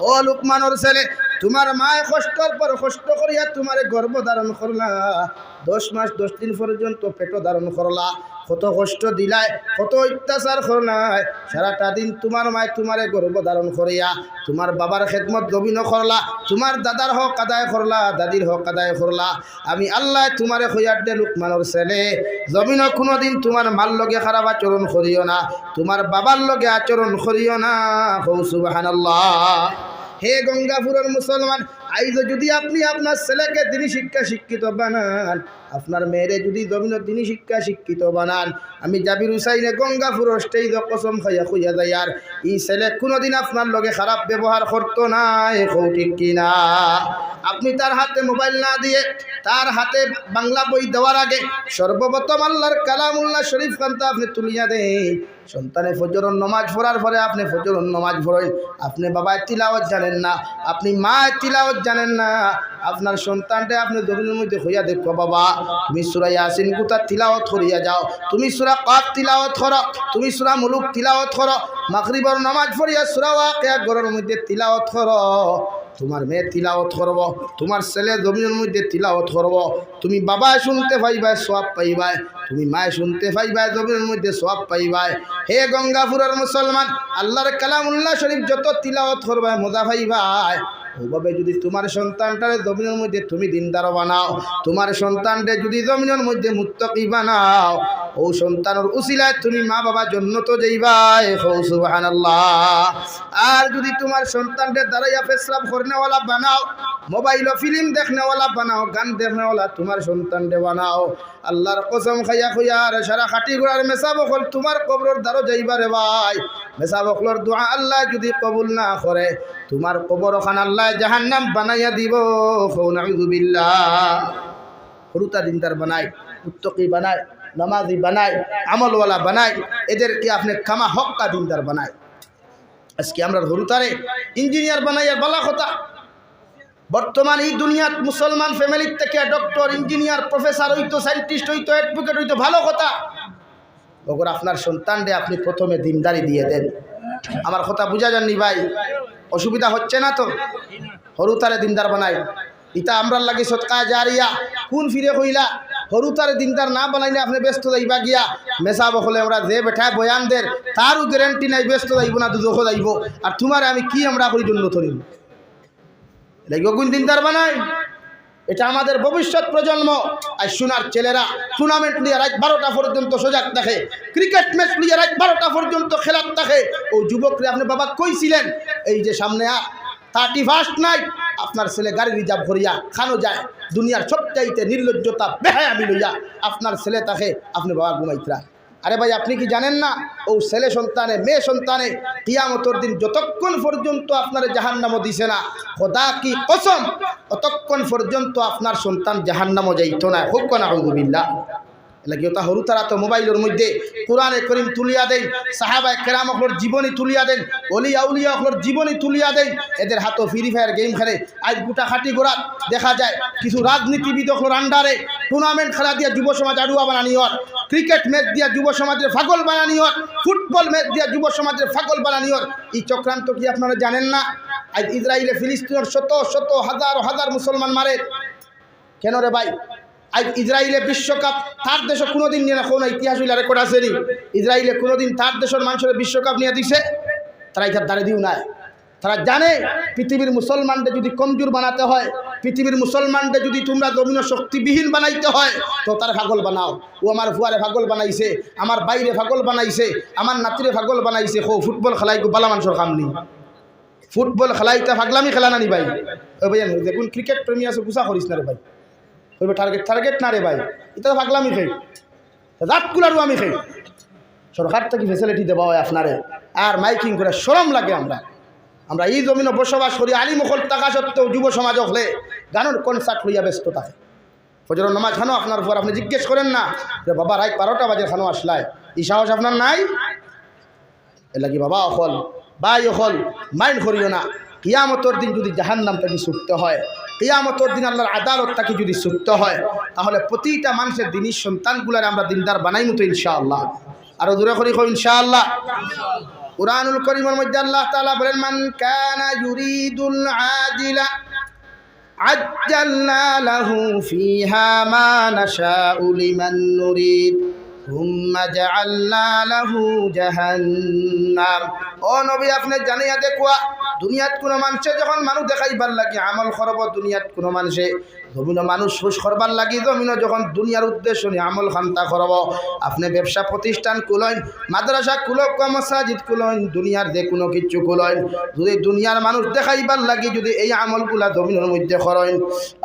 ও লুকমানের ছেলে, তোমার মায় কষ্টর পর কষ্ট করিয়া তোমারে গর্ভ ধারণ করলা, 10 মাস 10 দিন পর্যন্ত পেট ধারণ করলা, কত কষ্ট দিলাই, কত অত্যাচার করলাই। সারাটা দিন তোমার মায় তোমারে গর্ভ ধারণ করিয়া তোমার বাবার খেদমত গবিন করলা, তোমার দাদার হক আদায় করলা, দাদির হক আদায় করলা। আমি আল্লাহ তোমারে খৈয়ার দে লুকমানের ছেলে, জমিন কোনোদিন তোমার মাল লগে খারাপ আচরণ করিও না, তোমার বাবার লগে আচরণ করিও না। সুবহানাল্লাহ। হে গঙ্গাপুরের মুসলমান, আইজ যদি আপনি আপনার ছেলেকে দিনী শিক্ষা শিক্ষিত বানান, আপনার মেয়েরে যদি জমিন দিনী শিক্ষা শিক্ষিত বানান, আমি জাবির হুসাইনে গঙ্গাপুর স্টেজ কসম খাইয়া খুইয়া যাই, আর এই ছেলে কোনোদিন আপনার লগে খারাপ ব্যবহার করতো না। ঠিক কিনা? আপনি তার হাতে মোবাইল না দিয়ে তার হাতে বাংলা বই দেওয়ার আগে সর্বপ্রথম আল্লাহর কালামুল্লাহ শরীফ খানটা আপনি তুলিয়া দেন। সন্তানে ফজরের নামাজ পড়ার পরে আপনি ফজরের নামাজ পড়েন, আপনি বাবায় তিলাওয়াত জানেন না, আপনি মায়ের তিলাওয়াত জানেন না, আপনার সন্তানটা আপনি জমিনের মধ্যে হইয়া দেখো, বাবা তুমি সূরা ইয়াসিন কুতা তিলাওয়াত করিয়া যাও, তুমি সূরা কাফ তিলাওয়াত করো, তুমি সূরা মুলুক তিলাওয়াত করো, মাগরিবের নামাজ পড়িয়া সূরা ওয়াকিয়া ঘরের মধ্যে তিলাওয়াত করো। তোমার মেয়ে তিলাওয়াত করব, তোমার ছেলে জমিনের মধ্যে তিলাওয়াত করব, তুমি বাবা শুনতে পাইবাই সওয়াব পাইবাই, তুমি মায়ে শুনতে পাইবাই জমিনের মধ্যে সওয়াব পাইবাই। হে গঙ্গাপুরের মুসলমান, আল্লাহর কালামুল্লাহ শরীফ যত তিলাওয়াত করবাই মজা পাইবাই। ওভাবে যদি তোমার সন্তানটারে জমিনের মধ্যে তুমি দিনদার বানাও, তোমার সন্তানটা যদি জমিনের মধ্যে মুত্তাকি বানাও, ও সন্তানের উসিলায় তুমি মা বাবা জান্নাতে যাইবাই। সুবহানাল্লাহ। আর যদি তোমার সন্তানটা দাঁড়াইয়া পেশরাব করনেওয়ালা বানাও, মোবাইল ও ফিল্ম দেখনেওয়ালা বানাও, গান দেখনেওয়ালা তোমার সন্তানটা বানাও, আল্লাহর কসম খাইয়া খুইয়া আর সারা খাটি গোড়ার মেসা বকল তোমার কবরের দ্বারও যাইবারে ভাই। মেসা বকলর দোয়া আল্লাহ যদি কবুল না করে, তোমার কবর ওখান আল্লাহ জাহান্নাম বানাইয়া দিব। নাউযুবিল্লাহ। হরুতা দিনদার বানায়, মুত্তাকি বানায়, নামাজি বানায়, আমলওয়ালা বানায়, এদেরকে আপনি কামা হক্কা দিনদার বানায়। আজকে আমরা হরুতারে ইঞ্জিনিয়ার বানাই, আর বলা কথা বর্তমান এই দুনিয়াত মুসলমান ফ্যামিলির থেকে ডক্টর, ইঞ্জিনিয়ার, প্রফেসর হইতো, সায়েন্টিস্ট হইতো, অ্যাডভোকেট হইতো, ভালো কথা। ওগর আপনার সন্তানরে আপনি প্রথমে দিনদারি দিয়ে দেন। আমার কথা বুঝা যাননি ভাই? অসুবিধা হচ্ছে না তো? হরুতারে দিনদার বানাই, ইটা আমরার লাগে সৎকা জারিয়া। কোন ফিরে কইলা হরুতারে দিনদার না বানাইলে আপনি ব্যস্ত যাইবা গিয়া মেসা বকলে আমরা যে বেঠায় বয়ান দের তারও গ্যারেন্টি নাই, ব্যস্ত যাইব না দুদক যাইব। আর তোমার আমি কি আমরা করি জন্য ধরিব লাগবে কোন দিনদার বানাই? এটা আমাদের ভবিষ্যৎ প্রজন্ম। আর সোনার ছেলেরা টুর্নামেন্ট নিয়ে রাত 12টা পর্যন্ত সজাগ থাকে, ক্রিকেট ম্যাচ নিয়ে রাত 12টা পর্যন্ত খেলার থাকে। ও যুবকরা আপনি বাবা কইছিলেন এই যে সামনে 31st নাইট আপনার ছেলে গাড়ি রিজার্ভ করিয়া খানো যায়, দুনিয়ার সবচাইতে নির্লজ্জতা বেহায়ামি লইয়া আপনার ছেলে তাকে আপনি বাবা ঘুমাইতরা। আরে ভাই আপনি কি জানেন না ও ছেলে সন্তানে মেয়ে সন্তানে কিয়ামতের দিন যতক্ষণ পর্যন্ত আপনার জাহান্নামও দিছে না, খোদা কি কসম, ততক্ষণ পর্যন্ত আপনার সন্তান জাহান্নামও যাইতো না। হোক না আউযুবিল্লাহ। লাগে ওটা হরুতারা তো মোবাইলের মধ্যে কোরআনে করিম তুলিয়া দেন, সাহাবায়ে কেরাম হলোর জীবনী তুলিয়া দেন, ওলি আউলিয়া হলোর জীবনী তুলিয়া দেন। এদের হাতে ফ্রি ফায়ার গেম খেলে। আজ গোটা খাটি গোড়া দেখা যায় কিছু রাজনীতিবিদ হলোর আন্ডারে টুর্নামেন্ট খেলা দিয়া যুব সমাজ আড়ুয়া বানানি হর, ক্রিকেট ম্যাচ দিয়া যুব সমাজের ফাগল বানানি হর, ফুটবল ম্যাচ দিয়া যুব সমাজের ফাগল বানানি হর। এই চক্রান্ত কি আপনারা জানেন না? আজ ইসরায়েলে ফিলিস্তিনের শত শত হাজার হাজার মুসলমান মারে কেন রে ভাই? আজ ইসরায়েলে বিশ্বকাপ তার দেশে কোনোদিন নিয়ে না, কোনো ইতিহাস হইলে রেকর্ড আছে নি? ইসরায়েলে কোনোদিন তার দেশের মানুষের বিশ্বকাপ নিয়ে দিছে? তারা এটার দাঁড়িয়ে দিও নাই। তারা জানে পৃথিবীর মুসলমানদের যদি কমজোর বানাতে হয়, পৃথিবীর মুসলমানদের যদি তোমরা জমিন শক্তিবিহীন বানাইতে হয়, তো তার পাগল বানাও। ও আমার ফুয়ারে পাগল বানাইছে, আমার বাইরে পাগল বানাইছে, আমার নাতিরে পাগল বানাইছে। হো ফুটবল খেলাই বালা মানুষের কাম নেই। ফুটবল খেলাইতে পাগলামি খেলা নানি ভাই? ওই ভাই দেখুন ক্রিকেট প্রেমী আছে, গুছা করিস না রে ভাই। ওই টার্গেট টার্গেট না রে ভাই, এটা তো পাগলামি খাই, রাতগুলারও আমি খাই। সরকার থেকে ফেসিলিটি দেওয়া হয় আপনারে, আর মাইকিং করে শরম লাগে। আমরা এই জমিনে বসবাস করি, আলিমুখল টাকা সত্ত্বেও যুব সমাজ হলে গানের কনসার্ট লইয়া ব্যস্ত থাকে। ফজরের নামাজ খানো আপনার পর আপনি জিজ্ঞেস করেন না যে বাবা রাত 12টা বাজে খানো আসলায়, এই সাহস আপনার নাই? এ লাগি বাবা অকল ভাই অকল মাইন্ড করিও না। কিয়ামতের দিন যদি জাহান্নামটাকে ছুটতে হয়, কিয়ামতের দিন আল্লাহর আদালতটাকে যদি ছুটতে হয়, তাহলে প্রতিটা মানুষের দিনই সন্তানগুলার আমরা দিনদার বানাই মতো ইনশাআল্লাহ। আরো দূরে করি ইনশাআল্লাহ। কুরআনুল কারীমের মধ্যে আল্লাহ তাআলা বলেন মান কানা ইউরিদুল আজিলা আজ্জালনা লাহু ফিহা মা নাশাউ লিমান নুরিদ থুম্মা জাআলনা লাহু জাহান্নাম। ও নবী আপনি জানিয়া দেখুয়া দুনিয়াত কোনো মানুষে যখন মানুষ দেখাইবার লাগে আমল করব দুনিয়াত কোনো মানুষে জমিন মানুষ হুশ করবার লাগি জমিন যখন দুনিয়ার উদ্দেশ্য নিয়ে আমল খান্তা করব আপনি ব্যবসা প্রতিষ্ঠান খুলেন মাদ্রাসা খুলক মসজিদ খুলেন দুনিয়ার যে কোনো কিছু খুলেন যদি দুনিয়ার মানুষ দেখাইবার লাগি যদি এই আমলগুলা জমিনের মধ্যে করেন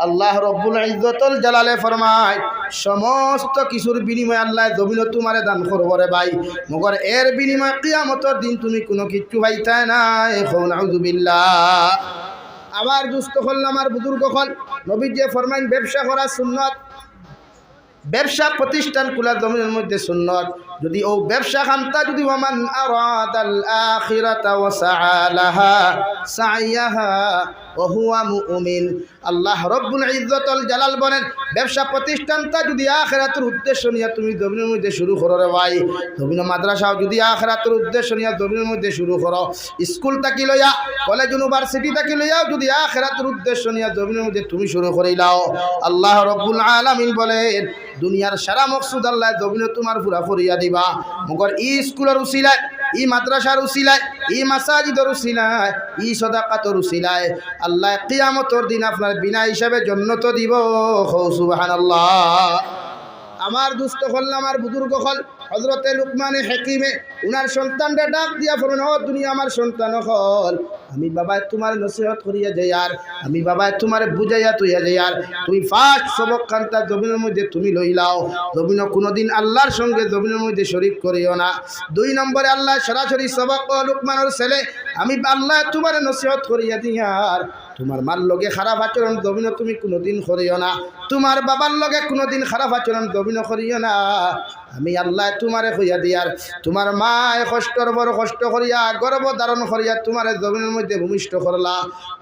আল্লাহ রব্বুল ইজ্জতুল জালালে ফরমায় সমস্ত কিছুর বিনিময়ে আল্লাহ জমিন তোমারে দান করব রে ভাই মগর এর বিনিময়ে কিয়ামতের দিন তুমি কোনো কিছু পাইতা না এখন আউযুবিল্লাহ। আবার দুস্থ হল আমার বুজুর্গ হল নবী যে ফরমাইন ব্যবসা করা সুন্নত ব্যবসা প্রতিষ্ঠান খোলা জমিনের মধ্যে সুন্নত যদি ও ব্যবসা খান্তা যদি ওমান আরাদাল আখিরাতা ওয়া সাআলাহা সাইয়াহা ওয়া হুয়া মুমিন আল্লাহ রব্বুল ইজ্জতুল জালাল বলেন ব্যবসা প্রতিষ্ঠানটা যদি আখিরাতের উদ্দেশ্য নিয়ে তুমি জমিনের মধ্যে শুরু করো রে ভাই জমিন মাদ্রাসাও যদি আখিরাতের উদ্দেশ্য নিয়ে জমিনের মধ্যে শুরু করো স্কুল থাকি লইয়া কলেজ ইউনিভার্সিটি থাকি লইয়া যদি আখিরাতের উদ্দেশ্য নিয়ে জমিনের মধ্যে তুমি শুরু করিলাও আল্লাহ রব্বুল আলামিন বলেন দুনিয়ার সারা মকসুদ আল্লাহ জমিনে তোমার পুরা করিয়া দিবা মগর ই স্কুলের উসিলায় ই মাদ্রাসার উসিলায় ই মাসাজিদের উসিলায় ই সাদাকাতের উসিলায় আল্লাহ কিয়ামতের দিন আপনার বিনা হিসাবে জান্নাত দিব সুবহানাল্লাহ। আমার দুস্থ হল আমার বুজুর্গ হল হযরতে লুকমানে হাকিমে উনার সন্তানটা ডাক দিয়া বলেন ও দুনিয়া আমার সন্তান হল আমি বাবা তোমার নসিহত করিয়া যাই আর আমি বাবা তোমার বুঝাইয়া তুইয়া যাই আর তুমি ফার্স্ট সবক খান্তা জমিনের মধ্যে তুমি লইলাও জমিন কোনোদিন আল্লাহর সঙ্গে জমিনের মধ্যে শরীক করিও না। 2 নম্বরে আল্লাহ সরাসরি সবক ও লুকমানের ছেলে আমি আল্লাহ তোমার নসিহত করিয়া দিয়ার তোমার মার লগে খারাপ আচরণ জমিন তুমি কোনোদিন করিও না তোমার বাবার লগে কোনোদিন খারাপ আচরণ জমিন করিও না আমি আল্লাহ তোমারে হইয়া দিয়ার তোমার মায় কষ্টর বড় কষ্ট করিয়া গর্ভ ধারণ করিয়া তোমার জমিনের মধ্যে ভূমিষ্ঠ করলা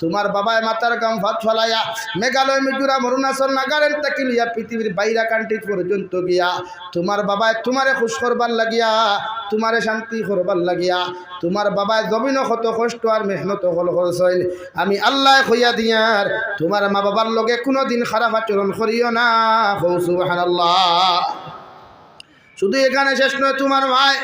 তোমার বাবায় মাতার গাম ভাত ফলাইয়া মেঘালয় মিজোরাম অরুণাচল নাগাল্যান্ড থেকে লিয়া পৃথিবীর বাইরা কান্ট্রি পর্যন্ত গিয়া তোমার বাবায় তোমারে খুশ করবার লাগিয়া তোমারে শান্তি করবার লাগিয়া তোমার বাবায় জমিন কত কষ্ট আর মেহনত হল করছেন আমি আল্লাহ হইয়া দিয়ার তোমার মা বাবার লগে কোনোদিন খারাপ আচরণ করিও না সুবহানাল্লাহ। শুধু এখানে শেষ নয় তোমার ভাই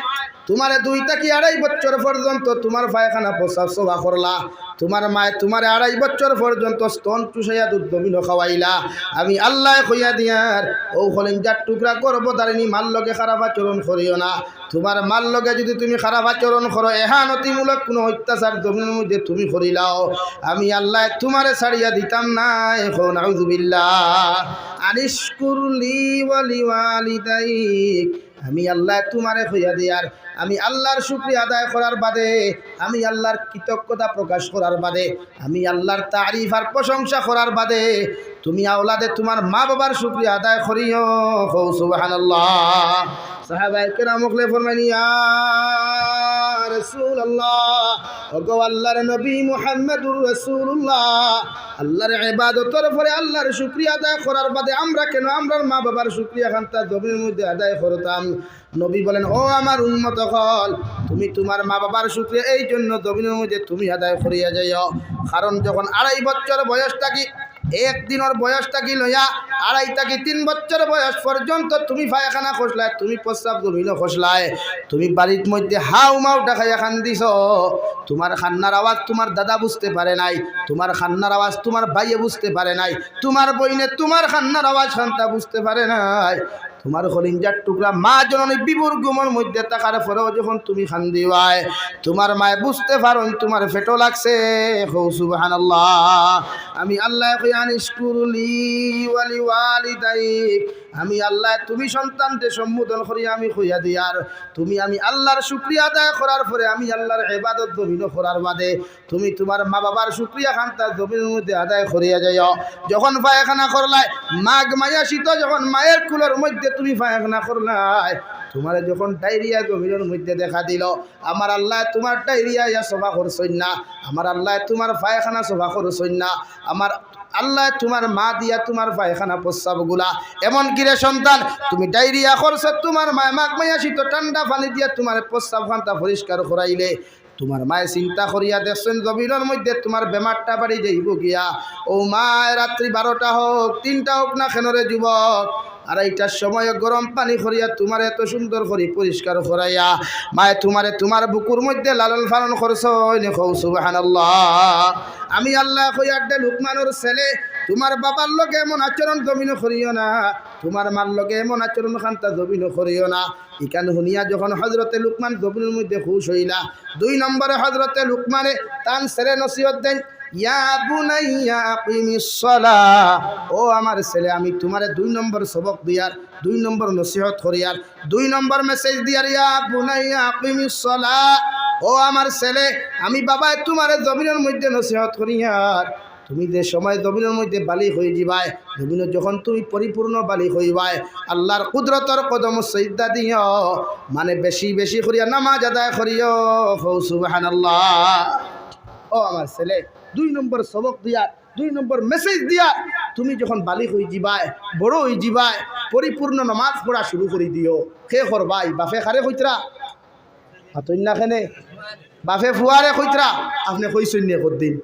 তোমারে 2 থেকে 2.5 বছর পর্যন্ত তোমার পায়খানা প্রস্রাব সভা করলা তোমার মায় তোমার 2.5 বছর পর্যন্ত স্তন চুষাইয়া দুধ দমিন খাওয়াইলা আমি আল্লাহ কইয়া দিয়ার ও কলিজার টুকরা করবো দাঁড়িনি মাল লগে খারাপ আচরণ করিও না তোমার মাল লগে যদি তুমি খারাপ আচরণ করো এহানতিমূলক কোনো অত্যাচার জমিনের মধ্যে তুমি করিলাও আমি আল্লাহ তোমারে ছাড়িয়া দিতাম না এখন আউযুবিল্লাহ আনিশকুরলি ওয়া লিওয়ালিদাইক আমি আল্লাহ তোমারে হইয়া দিয়ার আমি আল্লাহর শুকরিয়া আদায় করার বাদে আমি আল্লাহর কৃতজ্ঞতা প্রকাশ করার বাদে আমি আল্লাহর তারিফ আর প্রশংসা করার বাদে তুমি আওলাদে তোমার মা বাবার শুকরিয়া আদায় করিও সুবহানাল্লাহ। সাহাবায়ে কেরাম মুখলে ফরমানি ইয়া রাসূলুল্লাহ ওগো আল্লাহর নবী মুহাম্মদুর রাসূলুল্লাহ আল্লাহর ইবাদতের পরে আল্লাহর শুকরিয়া আদায় করার বাদে আমরা কেন আমরার মা বাবার শুকরিয়া খান্তা জমিনের মধ্যে আদায় করতাম নবী বলেন ও আমার উম্মত হল তুমি তোমার মা বাবার শুকরিয়া এই জন্য জমিনের মধ্যে তুমি আদায় করিয়া যাইও কারণ যখন 2.5 বছর বয়স থাকি একদিনের বয়স থাকি লইয়া 2.5 থেকে 3 বছর বয়স পর্যন্ত তুমি পায়খানা খসলায় তুমি প্রস্রাব জমিনও খসলায় তুমি বাড়ির মধ্যে হাউ মাউ ডাকাইয়া কান্দিছ তোমার খান্নার আওয়াজ তোমার দাদা বুঝতে পারে নাই তোমার খান্নার আওয়াজ তোমার ভাইয়ে বুঝতে পারে নাই তোমার বইনে তোমার খান্নার আওয়াজ খান্তা বুঝতে পারে নাই তোমার কলিজার টুকরা মা জননী বিবুর গুমর মধ্যে থাকার পরেও যখন তুমি কান্দিওয়ায় তোমার মায় বুঝতে পারো তোমার পেটও লাগছে সুবহানাল্লাহ। আমি আল্লাহ আনিশকুরলি ওয়া লিওয়ালিদাইক আমি আল্লাহ তুমি সন্তানকে সম্বোধন করি আমি কইয়া দিয়ার তুমি আমি আল্লাহর শুকরিয়া আদায় করার পরে আমি আল্লাহর ইবাদত জমিন করার বাদে তুমি তোমার মা বাবার শুকরিয়া খান্তা জমিনের মধ্যে আদায় করিয়া যাইও যখন পায়খানা করলাই মাঘ মায়া শীত যখন মায়ের কুলের মধ্যে তুমি পায়খানা করলাই তোমার যখন ডায়রিয়া জমিনের মধ্যে দেখা দিল আমার আল্লাহ তোমার ডায়রিয়া ইয়া সভা করছই না আমার আল্লাহ তোমার পায়খানা সভা করছই না আমার আল্লাহ তোমার মা দিয়া তোমার পায়খানা প্রস্রাবগুলা এমন কিরে সন্তান তুমি ডায়রিয়া করছ তোমার মায় মাঘ মায়া শীত ঠান্ডা পানি দিয়া তোমার প্রস্রাব খান্তা পরিষ্কার করাইলে তোমার মায়ে চিন্তা করিয়া দেখছেন জমিনের মধ্যে তোমার বেমারটা বাড়ি যাইব গিয়া। ও মায় রাত্রি 12টা হোক 3টা হোক না কেনরে যুবক, আর এইটার সময় গরম পানি করিয়া তোমার এত সুন্দর করে পরিষ্কার করাইয়া মায়ে তোমারে তোমার বুকুর মধ্যে লালন পালন করছো। সুবহানাল্লাহ। আমি আল্লাহ কইয়াড্ডে লুকমানের ছেলে, তোমার বাবার লগে এমন আচরণ জমিন করিও না, তোমার মার লগে এমন আচরণ খান্তা জমিন করিও না। ইকান শুনিয়া যখন হজরতে লুকমান জমিনের মধ্যে খুশ হইলা, 2 নম্বরে হজরতে লুকমানে তান ছেলে নসিহত দেন, ইয়া বুনাইয়া আকিমিস সালাহ, ও আমার ছেলে আমি তোমারে 2 নম্বর সবক দিয়ার, 2 নম্বর নসিহত করিয়ার, 2 নম্বর মেসেজ দিয়ার, ইয়া বুনাইয়া আকিমিস সালাহ, ও আমার ছেলে আমি বাবা তোমারে জমিনের মধ্যে নসিহত করিয়ার, তুমি যে সময় জমিনের মধ্যে বালিক হয়ে যাবাই, জমিনে যখন তুমি পরিপূর্ণ বালিক হইবাই, আল্লাহর কুদরতর কদম সজদা দিও, মানে বেশি বেশি করিয়া নামাজ আদায় করিও। সুবহানাল্লাহ। ও আমার ছেলে 2 নম্বর সবক দিয়া, 2 নম্বর মেসেজ দিয়া, তুমি যখন বালিক হয়ে যাবাই, বড় হয়ে যাবাই, পরিপূর্ণ নামাজ পড়া শুরু করে দিও। কে করবাই? বাফে খারে কইতরা হাতই না কেনে, বাফে ফুয়ারে কইতরা, আপনি কইছেন নি কতদিন?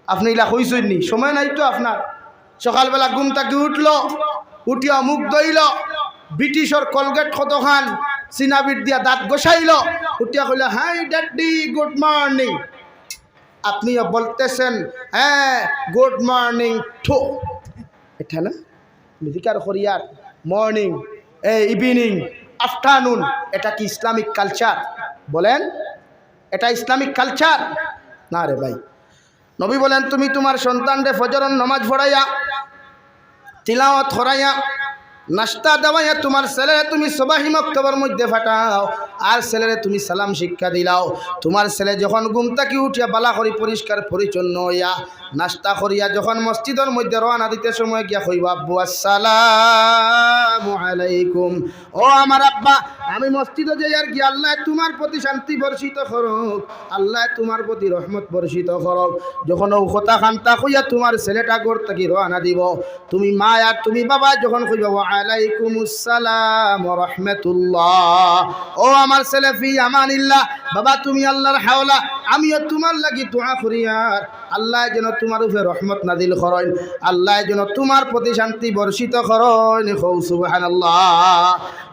আপনি ইলা কইছেন নি? সময় নাই তো আপনার। সকালবেলা ঘুম থেকে উঠলো, উঠিয়া মুখ ধইল, ব্রিটিশর কলগেট কতখান চিনাবিট দিয়া দাঁত গোসাইল, উঠিয়া কইল হাই ড্যাডি গুড মর্নিং। আপনিও বলতেছেন হ্যাঁ গুড মর্নিং ঠো, এটা না মিজিকার করিয়ার মর্নিং, ইভিনিং, আফটারনুন, এটা কি ইসলামিক কালচার? বলেন এটা ইসলামিক কালচার? না রে ভাই। নবী বলেন তুমি তোমার সন্তানরে ফজরের নামাজ পড়াইয়া, তিলাওয়াত করাইয়া, নাস্তা দেওয়াইয়া তোমার ছেলেরে তুমি সবাহি মক্তবের মধ্যে ফাটাও, আর ছেলেরে তুমি সালাম শিক্ষা দিলাও। তোমার ছেলে যখন ঘুম থেকে উঠিয়া বালা করি পরিষ্কার পরিচ্ছন্ন হইয়া নাস্তা করিয়া যখন মসজিদের মধ্যে রওনা দিতে সময় গিয়া কইবা আব্বু আসসালামু আলাইকুম, ও আমার আব্বা আমি মসজিদে যাই আর কি, আল্লাহ তোমার প্রতি শান্তি বর্ষিত করুক, আল্লাহ তোমার প্রতি রহমত বর্ষিত করুক। যখন ও কথা খান্তা কইয়া তোমার ছেলেটা ঘর থেকে রওনা দিব, তুমি মা আর তুমি বাবা যখন কইবা ওয়া আলাইকুমুস সালাম ওয়া রাহমাতুল্লাহ, ও আমার ছেলে ফি আমানিল্লাহ, বাবা তুমি আল্লাহর হাওলা, আমিও তোমার লাগি দোয়া করি আর আল্লাহ যেন তোমার উপরে রহমত নাজিল করেন, আল্লাহ যেন তোমার প্রতি শান্তি বর্ষিত করেন। সুবহানাল্লাহ।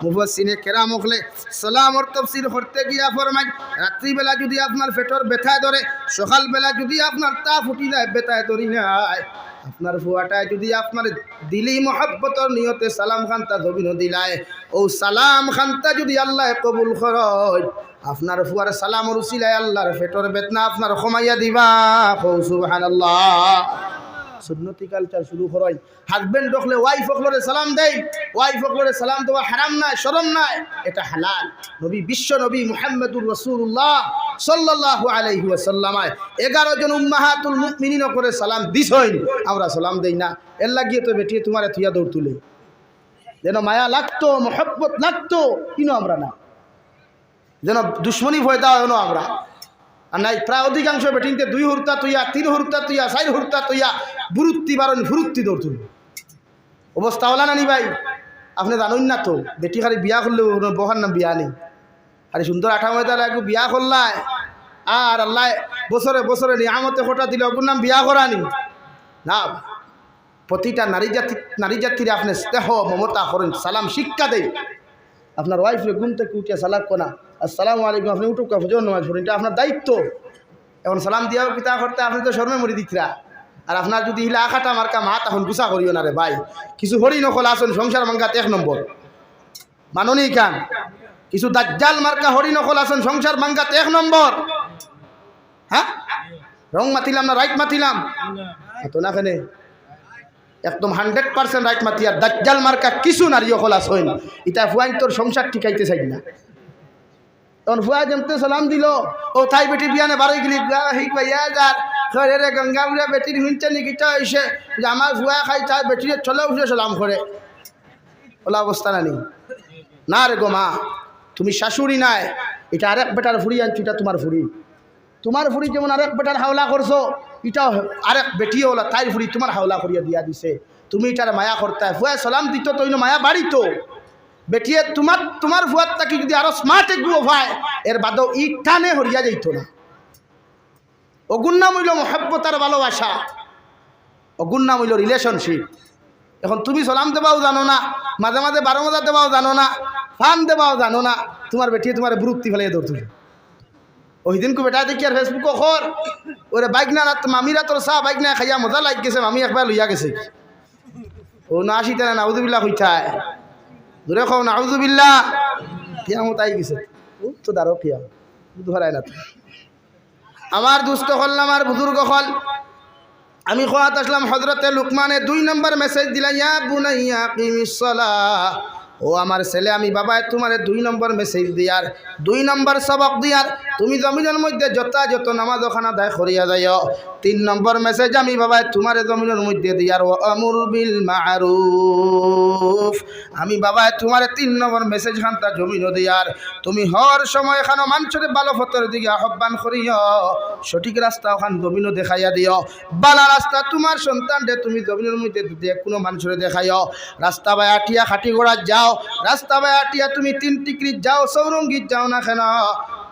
মুফাসসিরে কেরাম হলে সালামর তাফসীর করতে গিয়া ফরমায়, রাত্রিবেলা যদি আপনার পেটর ব্যথা ধরে, সকালবেলা যদি আপনার তাপ উঠি যায় ব্যথায় ধরি নাই, আপনার ফুয়াটায় যদি আপনার দিলি মহব্বতর নিয়তে সালাম খান্তা জবিন দিলায়, ও সালাম খান্তা যদি আল্লাহ কবুল করেন, আপনার ফুয়ার সালামর উসিলায় আল্লাহর পেটর বেদনা আপনার কমাইয়া দিবা। সুবহানাল্লাহ। সুন্নতি কালচার শুরু করেন, হাজবেন্ড দেখলে ওয়াইফ হকলরে সালাম দেয়, ওয়াইফ হকলরে সালাম দেওয়া হারাম নাই, শরম নাই, এটা হালাল। নবী বিশ্ব নবী মুহাম্মদুর রাসূলুল্লাহ সাল্লাল্লাহু আলাইহি ওয়াসাল্লাম 11 জন উম্মাহাতুল মুমিনিন করে সালাম দিছেন, আমরা সালাম দেই না। এর লাগিয়ে তো বেটি তোমারে থিয়া দৌড় তুলে, যেন মায়া লাগতো মহব্বত লাগতো, কিনো আমরা না, যেন দুশ্মনী ভয় দেওয়া হলো আমরা। আর নাই প্রায় অধিকাংশ বেটিনতে 2 হুরতা তুইয়া 3 হুরতা তুইয়া 4 হুরতা তুইয়া বুরুত্তি বারণ ফুরুত্তি দৌড় তুল। অবস্থা হলা না নি ভাই? আপনি জানুন না তো, বেটি খালি বিয়া করলেও বহার নাম বিয়া নেই, খালি সুন্দর 18 লাগবে বিয়া করলায়, আর আল্লাহ বছরে বছরে নিয়ামতে খোটা দিলে ওর নাম বিয়া করানি না। প্রতিটা নারী জাতির আপনি স্নেহ মমতা করেন, সালাম শিক্ষা দেয়। আপনার ওয়াইফরে ঘুম থেকে উঠিয়া সালাম কোনা আসসালামু আলাইকুম, আপনি উঠুক ফজর নামাজ পড়েন, এটা আপনার দায়িত্ব। এখন সালাম দিয়া পিতা করতে আপনি তো শর্মে মরি দিতরা। আর আপনার যদি হিলা আখাটা মার্কা মা তখন গুছা করিও না রে ভাই, কিছু হরি নকল আসুন সংসার মাঙ্গাত 1 নম্বর মাননি খান, কিছু দাজ্জাল মার্কা হরি নকল আসুন সংসার মাঙ্গাত 1 নম্বর। হ্যাঁ রং মাতিলাম না রাইট মাতিলাম তো না কেনে, একদম 100% রাইট মাতি। আর দাজ্জাল মার্কা কিছু নারী হল আসেন, ইটা ফুয়াইন তোর সংসার ঠিকাইতে চাই না। তখন ফুয়া যেমতে সালাম দিল, ও তাই বেটি বিয়ানে বারোই গেলি রে গঙ্গা বুড়া বেটির হুঁচে নিকিটা হয়েছে যে আমার ফুয়া খাই তাই বেটিরে চলে উঠে সালাম করে, ওলা অবস্থা নানি না রে গো মা, তুমি শাশুড়ি নাই, এটা আরেক বেটার ফুড়ি আনছো, এটা তোমার ফুড়ি। তোমার ফুড়ি যেমন আরেক বেটার হাওলা করছো, এটা আরেক বেটিও ওলা তাই ফুড়ি তোমার হাওলা করিয়া দিয়া দিছে, তুমি এটার মায়া করতে। ফুয়া সালাম দিত তো মায়া বাড়িত, বেটিয়ে তোমার ফুয়ার তাকে যদি আরো স্মার্ট এগুলো ভাই এর বাদেও ইটানে হরিয়া যাইতো না। অগুণ নাম হইল মহব্বত আর ভালোবাসা, অগুণ নাম হইল রিলেশনশিপ। এখন তুমি সালাম দেবাও জানো না, মাঝে মাঝে 12 মজা দেবাও জানো না, ফান দেবাও জানো না, তোমার বেটিয়ে তোমার বুরুত্তি ফেলে ধরতে। ওই দিন কো বেটা দেখি আর ফেসবুক খর ওরে বাইক না মামিরা তোর চা বাইক না খাইয়া মজা লাগ গেছে, মামি একবার লইয়া গেছে। ও না আসিতে না নাউজুবিল্লাহ কইতায়, দূরে খাও নাউজুবিল্লাহ, কিয়ামত আই গেছে। ও তো দাঁড়ো কিয়াম ধরাই না। আমার দুস্থ হল, আমার বুজুর্গ হল, আমি খোয়াত আসলাম হজরতে লুকমানে 2 নম্বর মেসেজ দিলা, ইয়া বুনাইয়া কিমিস সালাহ, ও আমার ছেলে আমি বাবা তোমার 2 নম্বর মেসেজ দিয়ার, 2 নম্বর সবক দিয়ার, তুমি জমিনের মধ্যে যত নামাজ ওখানে আদায় করিয়া যাইও। 3 নম্বর মেসেজ আমি বাবা তোমার জমিনের মধ্যে দিয়ার, ও আমর বিল মারুফ, আমি বাবা তোমার 3 নম্বর মেসেজ খানটা জমিনও দিয়ার, তুমি হর সময় এখানে মানুষের ভালো ফতর দিকে আহ্বান করিও, সঠিক রাস্তা ওখান জমিনও দেখাইয়া দিও। বালা রাস্তা তোমার সন্তানরে তুমি জমিনের মধ্যে কোনো মানুষের দেখাইও। রাস্তা বাই আটিয়া খাটি ঘোড়া যাও, রাস্তা বাই আটিয়া তুমি 3 টিকরি যাও, সৌরঙ্গীত যাও না কেন,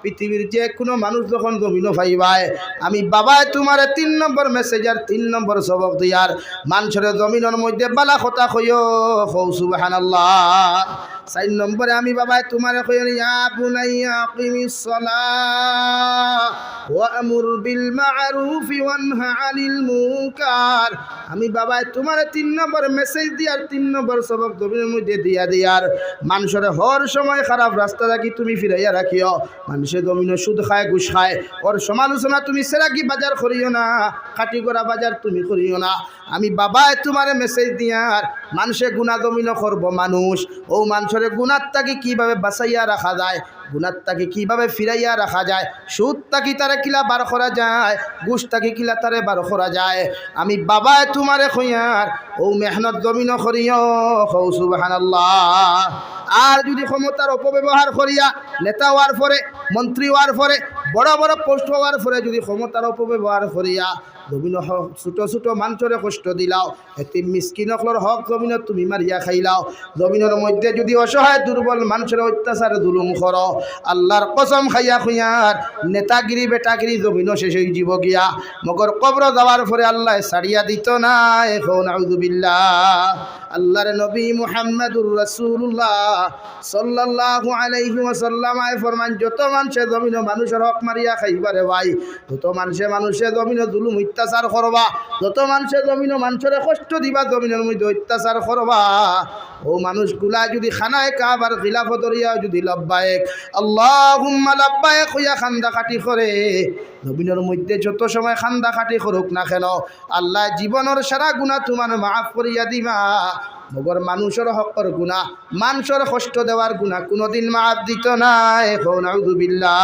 পৃথিবীর যে কোনো মানুষ যখন জমিনও পাইবাই, আমি বাবায় তোমার 3 নম্বর মেসেজ আর 3 নম্বর সবক দিয়ার, মানুষের জমিনের মধ্যে বালা কথা কইও, হৌ সুবহানাল্লাহ। 4 নম্বরে আমি বাবায় তোমার কইও, ইয়া বুনাইয়া কিমিস সালাহ ওয়া আমুর বিল মারুফ ওয়ানহা আনিল মুনকার, আমি বাবায় তোমার 3 নম্বর মেসেজ দিয়ার 3 নম্বর সবক জমিনের মধ্যে দিয়ার, মানুষের হর সময় খারাপ রাস্তা থাকি তুমি ফিরাইয়া রাখিও। মানুষের জমিনে সুদ খায়, ঘুষ খায়, ওর সমালোচনা তুমি সেরাকি বাজার করিও না, কাটি করা বাজার তুমি করিও না। আমি বাবায় তোমার মেসেজ দিয়ার, মানুষে গুণা জমিন করব মানুষ, ও মানুষের গুণার তাকে কীভাবে বাঁচাইয়া রাখা যায়, গুণার তাকে কীভাবে ফিরাইয়া রাখা যায়, সুদ তাকে তারে কিলা বার করা যায়, ঘুষ তাকে কিলা তারে বার করা যায়, আমি বাবায় তোমারে কইয়ার ও মেহনত জমিন করিও, হৌ সুবহানাল্লাহ। আর যদি ক্ষমতার অপব্যবহার করিয়া নেতা হওয়ার পরে, মন্ত্রী হওয়ার পরে, বড় বড় পোস্ট হওয়ার পরে যদি ক্ষমতার অপব্যবহার করিয়া জমিন ছোট ছোট মানুষের কষ্ট দিলাও, একটি মিসকিনকলর হক জমিনত তুমি মারিয়া খাইলাও, জমিনের মধ্যে যদি অসহায় দুর্বল মানুষের অত্যাচার জুলুম করো, আল্লাহর কসম খাইয়া খুঁয়ার নেতাগিরি বেটাগিরি জমিন শেষ হয়ে যাব গিয়া, মগর কবর যাওয়ার পরে আল্লাহ ছাড়িয়া দিত না। এখন আউযুবিল্লাহ। আল্লাহর নবী মুহাম্মদুর রাসূলুল্লাহ সাল্লাল্লাহু আলাইহি ওয়াসাল্লাম ফরমান, যত মানুষে জমিন মানুষের হক মারিয়া খাইবারে ভাই, যত মানুষে জমিন জুলুম অত্যাচার করবা, যত মানুষে জমিন মানুষের কষ্ট দিবা, জমিনের মধ্যে অত্যাচার করবা, ও মানুষগুলা যদি খানায় কাবার খিলাফত দরিয়া যদি লব্বায়েক আল্লাহুম্মা লব্বায়েক হইয়া খান্দা কাটি করে, জমিনের মধ্যে যত সময় খান্দা কাটি করুক না কেন, আল্লাহ জীবনের সারা গুনাহ তোমার মাফ করিয়া দিবা, মগর মানুষের হকর গুনাহ, মানুষের কষ্ট দেওয়ার গুনাহ কোনোদিন মাফ দিত না। এখন আউযুবিল্লাহ।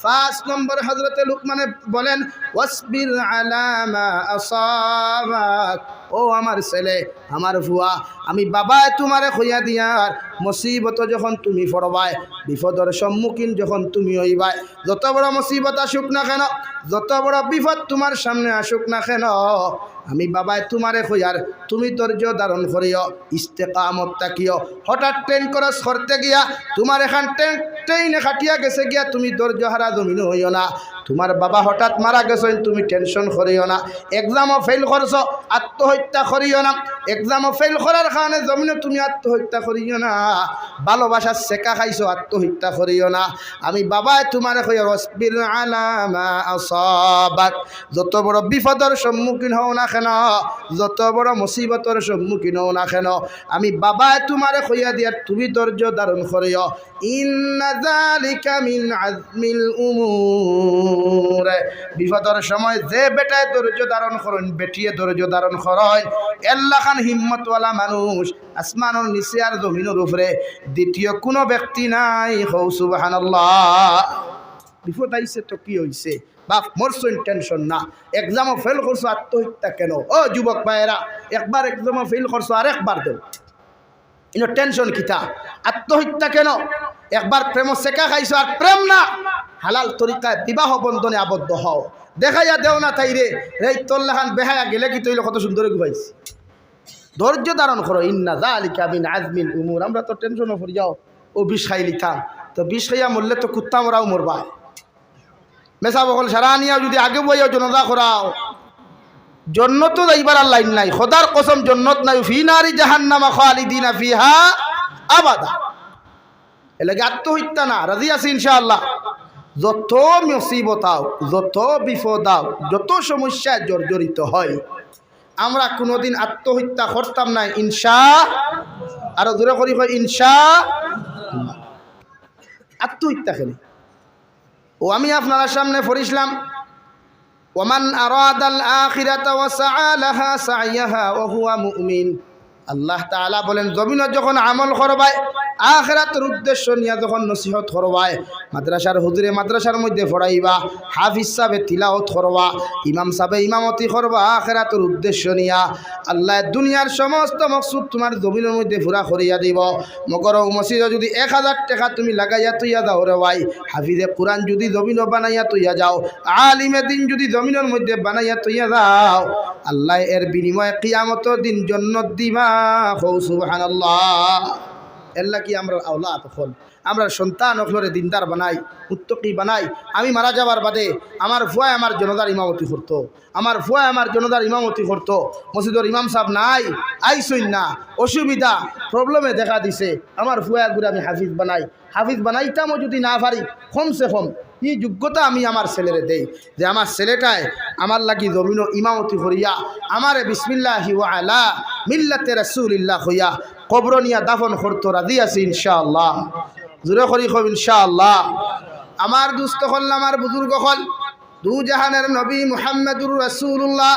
5 নম্বর হযরতে লুকমানে বলেন, ওয়াসবির আলা মা আসাবাক, ও আমার ছেলে আমার ফুয়া, আমি বাবা তোমারে কইয়া দিয়ার, মুসিবত যখন তুমি পড়বাই, বিপদের সম্মুখীন যখন তুমি হইবাই, যত বড় মুসিবত আসুক না কেন, যত বড় বিপদ তোমার সামনে আসুক না কেন, আমি বাবাই তোমারে কইয়ার তুমি ধৈর্য ধারণ করিও, ইস্তেকামত তাকিও। হঠাৎ ট্রেন ক্রস করতে গিয়া তোমার এখান ট্রেনে খাটিয়া গেছে গিয়া তুমি ধৈর্য হারা জমিন হইও না, তোমার বাবা হঠাৎ মারা গেছেন তুমি টেনশন করিও না, এক্সামও ফেল করছো আত্মহত্যা করিও না, এক্সামও ফেল করার কারণে জমিনে তুমি আত্মহত্যা করিও না, ভালোবাসার শেখা খাইছো আত্মহত্যা করিও না, আমি বাবাই তোমারে কইয়া ওয়াসবির আলা মা আসাবাক, যত বড় বিপদের সম্মুখীন হও না কেন, যত বড় মুসিবতের সম্মুখীন হও না কেন, আমি বাবাই তোমারে কইয়া দিয়ার তুমি ধৈর্য ধারণ করিও, ইন্না যালিকা মিন আজমিল উমুর, বিপদের সময় যে বেটায় ধৈর্য ধারণ করেন, বেটিয়ে ধৈর্য ধারণ করেন, আল্লাহ খান হিম্মতওয়ালা মানুষ আসমানের নিচে আর জমিনের উপরে দ্বিতীয় কোনো ব্যক্তি নাই। হৌ সুবহানাল্লাহ। বিপদ আইছে তো কি হইছে, বাপ মরছেন টেনশন না, এক্সামও ফেল করছো আত্মহত্যা কেন? ও যুবক ভাইয়েরা, একবার এক্সামও ফেল করছো আর একবার দেও, ইনো টেনশন কিতা? আত্মহত্যা কেন? একবার প্রেম শেখা খাইছো আর প্রেম না, হালাল তরিকায় বিবাহ বন্ধনে আবদ্ধ হও, দেখাইয়া দেও না তাই রে এই তোল্লাখান বেহায়া গেলে কি তৈল কত সুন্দর ঘুমাইছি, ধৈর্য ধারণ করো, ইন্না যালিকা মিন আজমিল উমুর। আমরা তো টেনশনও পড়ে যাও, ও বিষ খাই লিতাম, তো বিষ খাইয়া মরলে তো কুত্তা মরাও মরবা, মেসা বকল সারা নিয়া যদি আগে বইয়া জনতা করাও জন্নত যাইবার আর লাইন নাই। খোদার কসম জন্নত নাই। ফি নারি জাহান্নামা খালিদিনা ফিহা আবাদা। এলাকে আত্মহত্যা না, রাজি আছি ইনশাআল্লাহ। যত মুসিবত আও, যত বিপদ আও, যত সমস্যায় জর্জরিত হয়, আমরা কোনোদিন আত্মহত্যা করতাম না ইনশা। আরো জোরে করি হয় ইনশা। আত্মহত্যা খেলে ও আমি আপনার সামনে পড়িছিলাম, ওমান আরাদাল আখিরাতা ওয়া সাআ লাহা সাইয়াহা ওয়া হুয়া মুমিন। আল্লাহ তাআলা বলেন জমিনে যখন আমল করবাই, আখিরাতের উদ্দেশ্য নিয়ে যখন নসিহত করবাই, মাদ্রাসার হুজুরে মাদ্রাসার মধ্যে পড়াইবা, হাফিজ সাহেবে তিলাওয়াত করবা, ইমাম সাহেবে ইমামতি করবা, আখিরাতের উদ্দেশ্য নিয়া আল্লাহ দুনিয়ার সমস্ত মকসুদ তোমার জমিনের মধ্যে পুরা করিয়া দিব। মগর মসজিদে যদি 1000 টাকা তুমি লাগাইয়া তুইয়া দাও রে ভাই, হাফিজে কোরআন যদি জমিন বানাইয়া তুইয়া যাও, আলিমে দিন যদি জমিনের মধ্যে বানাইয়া তুইয়া দাও, আল্লাহ এর বিনিময়ে কিয়ামতের দিন জান্নাত দিবা। সুবহানাল্লাহ। এল্লা কি আমরা আওলাদ হল, আমরা সন্তান অখলরে দিনদার বানাই, মুত্তকি বানাই। আমি মারা যাবার বাদে আমার ফুয়ায় আমার জনতার ইমামতি করতো, আমার ফুয়ায় আমার জনতার ইমামতি করতো। মসজিদের ইমাম সাহেব নাই, আইসই না, অসুবিধা প্রবলেমে দেখা দিছে, আমার ফুয়ায় ঘুরে আমি হাফিজ বানাই। হাফিজ বানাইতামও যদি না পারি, কমসে কম এই যোগ্যতা আমি আমার ছেলেরে দেই যে আমার ছেলেটায় আমার লাগি জমিন ইমামতি করিয়া আমারে বিসমিল্লাহি ওয়া আলা মিল্লাতে রাসূলিল্লাহ হইয়া কবর নিয়া দাফন করতো। রাজি আছি ইনশাআল্লাহ। জোরে করি কব ইনশাআল্লাহ। আমার দুস্থ হল, আমার বুজুর্গ হল, দু জাহানের নবী মুহাম্মদুর রাসূলুল্লাহ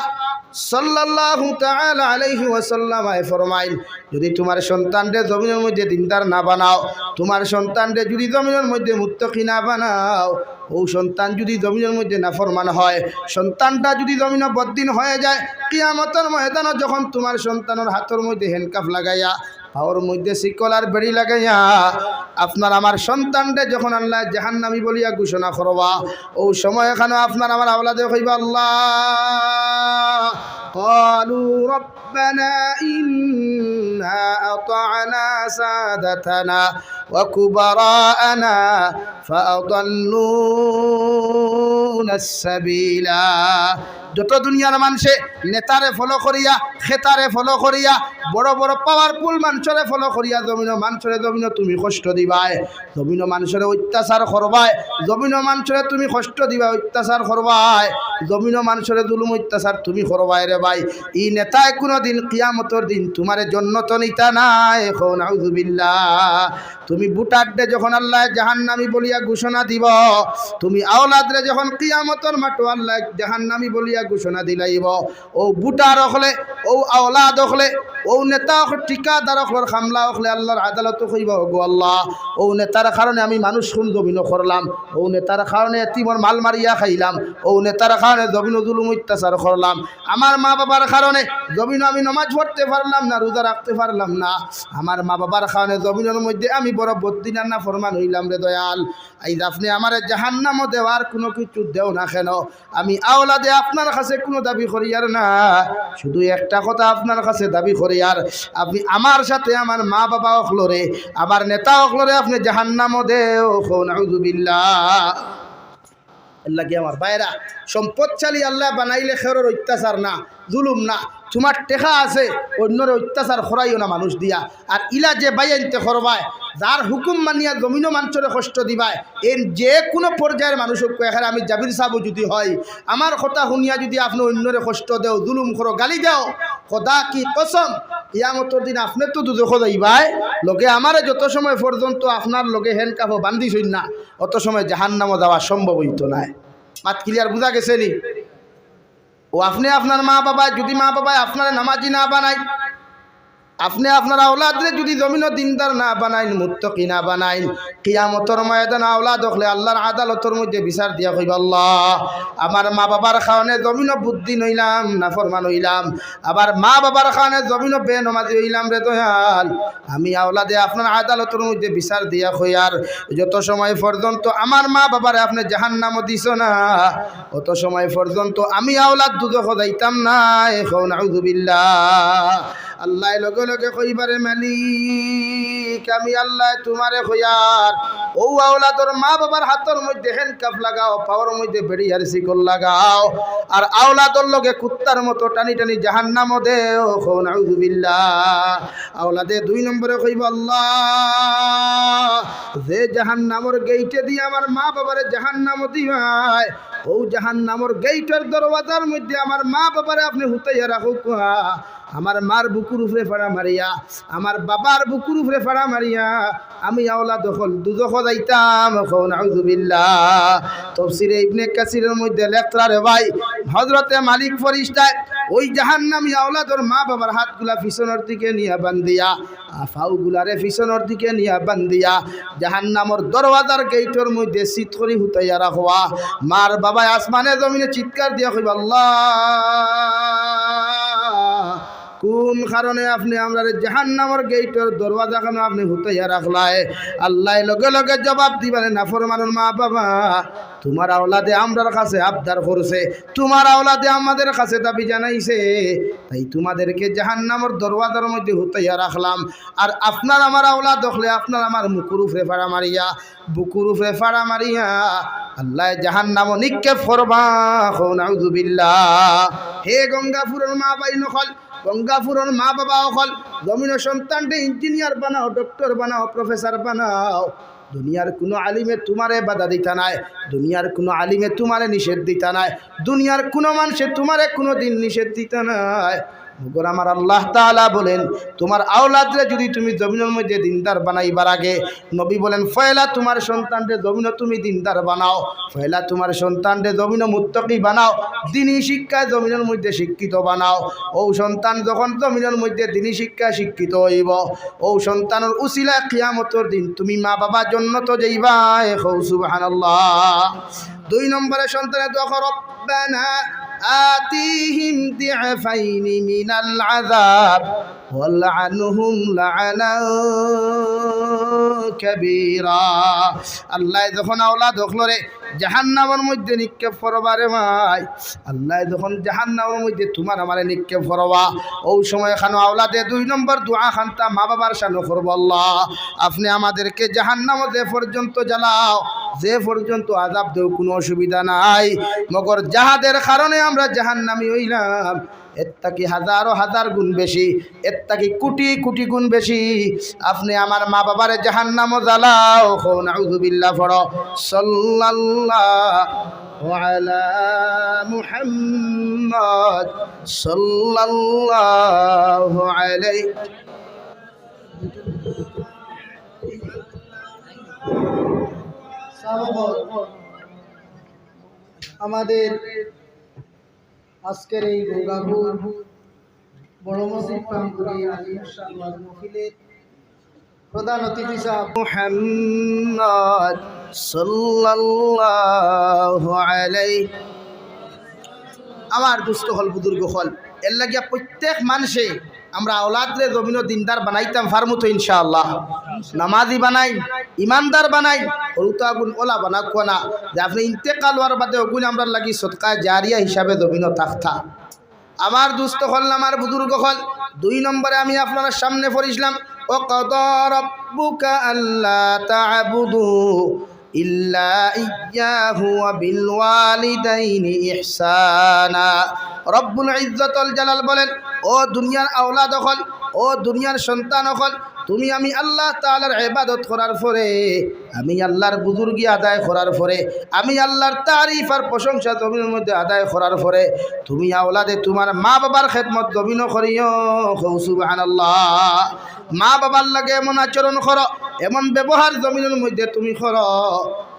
সাল্লাল্লাহু তাআলা আলাইহি ওয়াসাল্লাম ফরমাইন, যদি তোমার সন্তানরে জমিনের মধ্যে দিনদার না বানাও, তোমার সন্তানরে যদি জমিনের মধ্যে মুত্তাকি না বানাও, ও সন্তান যদি জমিনের মধ্যে নাফরমান হয়, সন্তানটা যদি জমিনে বদ্দিন হয়ে যায়, কিয়ামতের ময়দানে যখন তোমার সন্তানের হাতের মধ্যে হ্যান্ডকাফ লাগাইয়া, পাওয়ার মধ্যে শিকল আর বেড়ি লাগাইয়া আপনার আমার সন্তানরে যখন আল্লাহ জাহান্নামী বলিয়া ঘোষণা করবা, ও সময় এখানে আপনার আমার আওলাদে কইবা আল্লাহ ক্বালু রব্বানা ইন্না আতা'না সাদাতানা ওয়া কুবারা'না ফাআদাল্লুনাস সাবিলা। যত দুনিয়ার মানুষে নেতারে ফলো করিয়া, খেতারে ফলো করিয়া, বড় বড় পাওয়ারফুল মানুষরে ফলো করিয়া জমিন মানুষরে জমিন তুমি কষ্ট দিবাই, জমিন মানুষরে অত্যাচার করবাই, জমিন মানুষরে তুমি কষ্ট দিবা, অত্যাচার করবাই, জমিন মানুষরে জুলুম অত্যাচার তুমি করবাই রে ভাই, এই নেতায় কোনোদিন কিয়ামতের দিন তোমার জন্নত নিতা নাই। নাউযুবিল্লাহ। তুমি বুটারডে যখন আল্লাহ জাহান্নামী বলিয়া ঘোষণা দিব, তুমি আওলাদরে যখন কিয়ামতের মাঠে আল্লাহ জাহান্নামী বলিয়া ঘোষণা দিলাইব, ও বুটার হলে, ও আওলাদ হলে, ও নেতা ঠিকাদার হলর খামলা হলে আল্লাহর আদালত কইব, গো আল্লাহ ও নেতার কারণে আমি মানুষ কোন জমিন করলাম, ও নেতার কারণে এতিমর মাল মারিয়া খাইলাম, ও নেতার কারণে জমিন জুলুম অত্যাচার করলাম, আমার মা বাবার কারণে জমিন আমি নমাজ পড়তে পারলাম না, রোজা রাখতে পারলাম না, আমার মা বাবার কারণে জমিনের মধ্যে আমি বড় বদ্দিনার না ফরমান হইলাম রে দয়াল। এই আপনি আমার জাহান্নামও দেওয়ার কোনো কিছু দেও না কেন, আমি আওলাদে আপনার কাছে কোনো দাবি করিয়ার না, শুধু একটা কথা আপনার কাছে দাবি করিয়ার, আপনি আমার সাথে আমার মা বাবা অখলরে, আমার নেতা অখলরে আপনি জাহান্নামও দেও। নাউযুবিল্লাহ। আল্লাহ কি আমার বাইরা সম্পদশালী আল্লাহ বানাইলে খেরর অত্যাচার না, জুলুম না, তোমার টেকা আছে অন্যর অত্যাচার করাইও না মানুষ দিয়া, আর ইলা যে বাইনতে করবায়, যার হুকুম মানিয়া জমিন মানুষরে কষ্ট দিবায়, এর যে কোনো পর্যায়ের মানুষক এখানে আমি জাবির সাহেব যদি হয়, আমার কথা শুনিয়া যদি আপনি অন্যরে কষ্ট দেও, জুলুম করো, গালি দেও, খোদা কি কসম কিয়ামতের দিন আপনি তো দুদক যাইবাই, লগে আমারে যত সময় পর্যন্ত আপনার লগে হ্যান্ডকাফ বান্ধিছই না, অত সময় জাহান্নামও যাওয়া সম্ভব হইতো না। মাত ক্লিয়ার বুঝা গেছে নি? ও আপনি আপনার মা বাবা যদি মা বাবায় আপনার নামাজি না বানাই, আপনি আপনার আওলাদরে যদি জমিন দিনদার না বানাইন, মুত্তাকি না বানাইন, কিয়ামতের ময়দানে আওলাদ হলে আল্লাহর আদালতের মধ্যে বিচার দিয়া কইবা আল্লাহ আমার মা বাবার কারণে জমিন বুদ্ধি নইলাম, নাফরমান হইলাম, আবার মা বাবার কারণে জমিন বেনমাজি হইলাম রে দয়াল, আমি আওলাদে আপনার আদালতের মধ্যে বিচার দিয়া কইয়ার যত সময় পর্যন্ত আমার মা বাবারে আপনি জাহান্নামও দিছ না, অত সময় পর্যন্ত আমি আওলাদ দুদক যাইতাম না। নাউযুবিল্লাহ। আল্লাহ লগে লগে কইবারে মালিক আমি আল্লাহ তোমারে কইয়ার ও আওলাদর মা বাবার হাতের মধ্যে হ্যান্ডকাফ লাগাও, পাওয়ার মধ্যে বেড়িয়ার শিকল লাগাও, আর আওলাদর লগে কুত্তার মতো টানি টানি জাহান্নামে দেও। নাউযু বিল্লাহ। আওলাদে 2 নম্বরে কইব আল্লাহ যে জাহান্নামের গেইটে দিয়ে আমার মা বাবারে জাহান্নামে দিবাই, ও জাহান্নামের গেইটের দরওয়াজার মধ্যে আমার মা বাবারে আপনি হুতাইয়া রাখুক। আমার মার বুকুর উপরে ফাড়া মারিয়া, আমার বাবার বুকুর উপরে ফাড়া মারিয়া আমি আওলাদ হল দুজখ যাইতাম। নাউযু বিল্লাহ। তাফসীরে ইবনে কাসিরের মধ্যে লেখরা রে ভাই, হযরতে মালিক ফেরেশতা ওই জাহান্নামী আওলাদর মা বাবার হাতগুলা পিছনের দিকে নিয়ে বান্ধিয়া, আফাউগুলারে পিছনের দিকে নিয়ে বান্ধিয়া জাহান্নামের দরওয়াজার গেইটের মধ্যে শীত করে হুতাইয়া রাখবা। মার বাবা আসমানে জমিনে চিৎকার দিয়া কইবা আল্লাহ কোন কারণে আপনি আমরা জাহান্নামের গেইটের দরওয়াজা কেন আপনি হুতাইয়া রাখলাই? আল্লাহ লগে লগে জবাব দিবেন নাফরমানের মা বাবা তোমার আওলাদে আমরার কাছে আবদার করছে, তোমার আওলাদে আমাদের কাছে দাবি জানাইছে, তাই তোমাদেরকে জাহান্নামের দরওয়াজার মধ্যে হুতাইয়া রাখলাম। আর আপনার আমার আওলাদ হলে আপনার আমার মুকুর উপরে ফাড়া মারিয়া, বুকুর উপরে ফাড়া মারিয়া আল্লাহ জাহান্নামে নিক্ষেপ করবা। নাউযু বিল্লাহ। হে গঙ্গাপুরের মা বাই নকল, গঙ্গাপুরের মা বাবা অকল জমিনের সন্তানকে ইঞ্জিনিয়ার বানাও, ডক্টর বানাও, প্রফেসর বানাও। দুনিয়ার কোনো আলিমে তোমারে বাধা দিতা নাই, দুনিয়ার কোনো আলিমে তোমারে নিষেধ দিতা নাই, দুনিয়ার কোনো মানুষে তোমারে কোনো দিন নিষেধ দিতা নাই। মগর আমার আল্লাহ তাআলা বলেন তোমার আওলাদরে যদি তুমি জমিনের মধ্যে দিনদার বানাইবার আগে নবী বলেন ফয়লা তোমার সন্তানরে জমিনে তুমি দিনদার বানাও, ফয়লা তোমার সন্তানরে জমিনে মুত্তাকি বানাও, দ্বীনি শিক্ষায় জমিনের মধ্যে শিক্ষিত বানাও। ও সন্তান যখন জমিনের মধ্যে দ্বীনি শিক্ষায় শিক্ষিত হইব, ও সন্তানের উসিলায় কিয়ামতের দিন তুমি মা বাবার জন্য তো যাইবা। সুবহানাল্লাহ। 2 নম্বরে সন্তানের দোয়া করো রব্বানা آتيهم ضعفين من العذاب والعنهم لعنا كبيرا। আল্লাহ যখন আওলাদ হলরে জাহান্নামের মধ্যে নিক্ষেপ করবারে ভাই, আল্লাহ যখন জাহান্নামের মধ্যে তোমার আমারে নিক্ষেপ করবা, ওই সময় খানো আওলাদে 2 নম্বর দোয়া খানতা মা বাবার শানো করব আল্লাহ আপনি আমাদেরকে জাহান্নামে যে পর্যন্ত জ্বালাও, যে পর্যন্ত আযাব দেও কোনো অসুবিধা নাই, মগর যাহাদের কারণে আমরা জাহান্নামী হইলাম এর থেকে হাজারো হাজার গুণ বেশি, এর থেকে কোটি কোটি গুণ বেশি আপনি আমার মা বাবারে জাহান্নামে জ্বালাও। নাউযু বিল্লাহ। পড়ো সাল্লাল্লাহু আলা মুহাম্মদ সাল্লাল্লাহু আলাইহি। আমাদের আজকের এই গঙ্গাপুর বড় মসজিদ মহফিলের প্রধান অতিথি সাহেব মুহাম্মদ সাল্লাল্লাহু আলাইহি। আমার দুস্থ হল বুজুর্গ হল এর লাগিয়া প্রত্যেক মানুষে আমরা আওলাদরে জমিন দিনদার বানাইতাম ফার্মুতো ইনশাআল্লাহ, নামাজি বানাই, ইমানদার বানাই, হরুতা আগুন ওলা বানাক না যে আপনি ইন্তেকাল হওয়ার বাদে ওগুন আমরা লাগি সদকা জারিয়া হিসাবে জমিন থাকতা। আমার দুস্থ হল আমার বুজুর্গ হল 2 নম্বরে আমি আপনার সামনে পড়িছিলাম ও কাদা রাব্বুকা আল্লা তা'বুদু ইল্লা ইয়্যাহু ওয়া বিল ওয়ালিদাইনি ইহসানা। রব্বুল ইজ্জতুল জালাল বলেন ও দুনিয়ার আওলাদ হল, ও দুনিয়ার সন্তান হল, তুমি আমি আল্লাহ তাআলার ইবাদত করার পরে, আমি আল্লাহর বুজুর্গি আদায় করার পরে, আমি আল্লাহর তারিফ আর প্রশংসা জমিনের মধ্যে আদায় করার পরে তুমি আওলাদে তোমার মা বাবার খেদমত জমিনও করিও। সুবহানাল্লাহ। মা বাবার লাগে এমন আচরণ করো, এমন ব্যবহার জমিনের মধ্যে তুমি করো,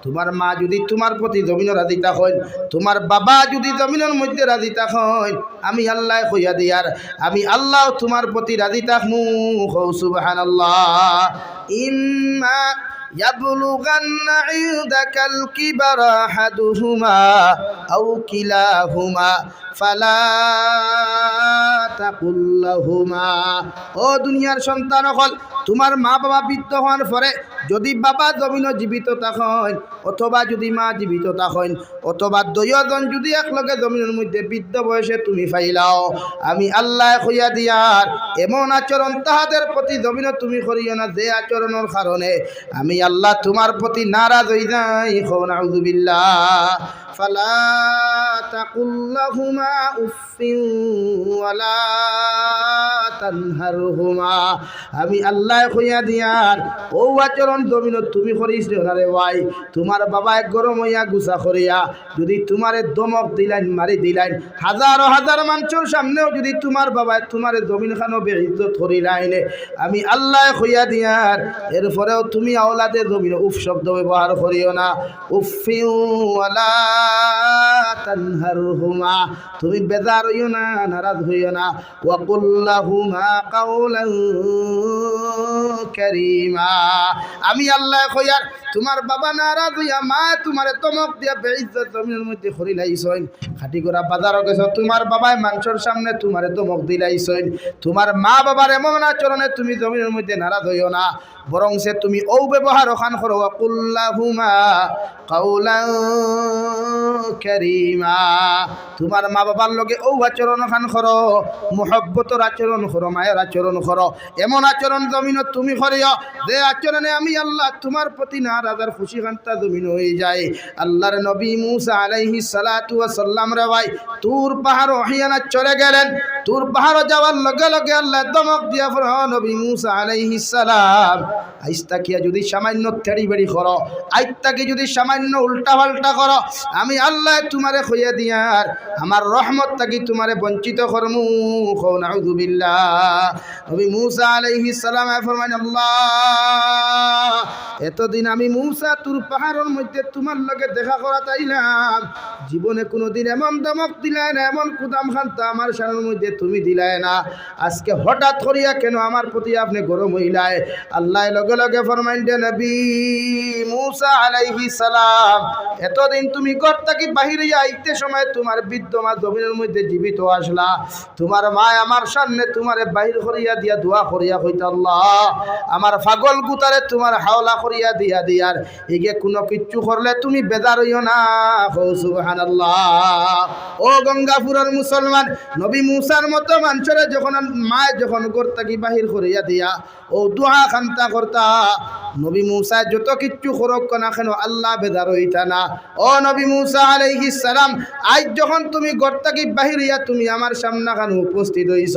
তোমার মা যদি তোমার প্রতি জমিনের রাজি থাকেন, তোমার বাবা যদি জমিনের মধ্যে রাজি থাকেন, আমি আল্লাহ কইয়া দিয়ার আমি আল্লাহ তোমার প্রতি রাজি থাকমু। সুবহানাল্লাহ। ইম্মা ইয়াবলুগান্না ইনদাকাল কিবারা আহাদুহুমা আও কিলাহুমা ফালা তাকুল লাহুমা, ও দুনিয়ার সন্তান হল, তোমার মা বাবা বৃদ্ধ হওয়ার পরে যদি বাবা জমিনও জীবিত থাকেন অথবা যদি মা জীবিত থাকেন অথবা দুইজন যদি একলগে জমিনের মধ্যে বৃদ্ধ বয়সে তুমি ফাইলাও, আমি আল্লাহ কইয়া দিয়ার এমন আচরণ তাহাদের প্রতি জমিনও তুমি করিও না যে আচরণের কারণে আমি আল্লাহ তোমার প্রতি নারাজ হই যাই। নাউযু বিল্লাহ। ফালা তাকুল লাহুমা উফিন ওয়ালা তানহারহুমা, আমি আল্লাহ কইয়া দিয়ার ও আচরণ জমিনত তুমি করিস না রে ভাই। তোমার বাবায় গরম হইয়া গুছা করিয়া যদি তোমারে দমক দিলাইন মারি দিলাইন, হাজার হাজার মানুষের সামনেও যদি তোমার বাবায় তোমার জমিন খানো বেইজ্জত করিলাইন, আমি আল্লাহ কইয়া দিয়ার এরপরেও তুমি আওলাদের জমিন উফ শব্দ ব্যবহার করিও না। উফিন ওয়ালা তানহারহুমা, তুমি বেজার হইও না, নারাজ হইও না। ওয়া কুল লাহুমা কাওলান কারীমা, আমি আল্লাহ কইয়ার তোমার বাবা নারাজ হইয়া মা তোমারে তমক দিয়া বেইজ্জত জমিনের মধ্যে করিলাইছইন, খাটি করা বাজারও গেছ তোমার বাবায় মানুষের সামনে তোমারে তমক দিলাইছইন, তোমার মা বাবার এমন আচরণে তুমি জমিনের মধ্যে নারাজ হইও না, বরং সে তুমি ও ব্যবহার ওখান করো। ওয়া কুল লাহুমা কাওলান কারীমা, তোমার মা বাবার লগে ও আচরণ খান করো, মুহাব্বতের আচরণ করো, মায়ের আচরণ করো, এমন আচরণ জমিনত তুমি করিও যে আচরণে আমি আল্লাহ তোমার প্রতি নারাজ আর খুশি খান্তা জমিন হয়ে যায়। আল্লাহর নবী মুসা আলাইহিস সালাতু ওয়াস সালাম রে ভাই তুর পাহাড় ওহিয়ানা চলে গেলেন। তুর পাহাড় যাওয়ার লগে লগে আল্লাহ দমক দিয়া ফরমান নবী মুসা আলাইহিস সালাম, আইস্তাকিয়া যদি সামান্য তেড়ি বেড়ি করো, আইত্তাকি যদি সামান্য উল্টা পাল্টা করো, আমি আল্লাহ তোমারে কইয়া দিয়ার আমার রহমত থাকি তোমারে বঞ্চিত করমু। নাউযু বিল্লাহ। নবী মুসা আলাইহিস সালাম ফরমান, আল্লাহ এতদিন আমি মুসা তুর পাহাড়ের মধ্যে তোমার লগে দেখা করা চাইলাম, জীবনে কোনোদিন এমন দমক দিলাই না, এমন কুদাম খান্তা আমার সামনের মধ্যে তুমি দিলাই না, আজকে হঠাৎ করিয়া কেন আমার প্রতি আপনি গরম হইলাই? আল্লাহ লগে লগে ফরমাইন দে নবী মুসা আলাইহিস সালাম, এতদিন তুমি ঘর থেকে বাহিরে আইতে সময় তোমার বৃদ্ধ মা জমিনের মধ্যে জীবিত আসলা, তোমার মা আমার সামনে তোমারে বাহির করিয়া দিয়া দোয়া করিয়া কইতা, আল্লাহ আমার পাগল গুতারে তোমার হাওলা করিয়া দিয়া দিয়ার এগে কোনো কিচ্ছু করলে তুমি বেজার হইও না। সুবহানাল্লাহ। ও গঙ্গাপুরের মুসলমান, নবী মুসার মতো মানুষের যখন মা যখন ঘর থেকে বাহির করিয়া দিয়া ও দোয়া খান্তা করতা, নবী মুসা যত কিচ্ছু করক না কেন আল্লাহ বেজার হইতা না। ও নবী মুসা আলাইহিস সালাম, আজ যখন তুমি ঘর থেকে বাহিরিয়া তুমি আমার সামনে খান উপস্থিত হইছ,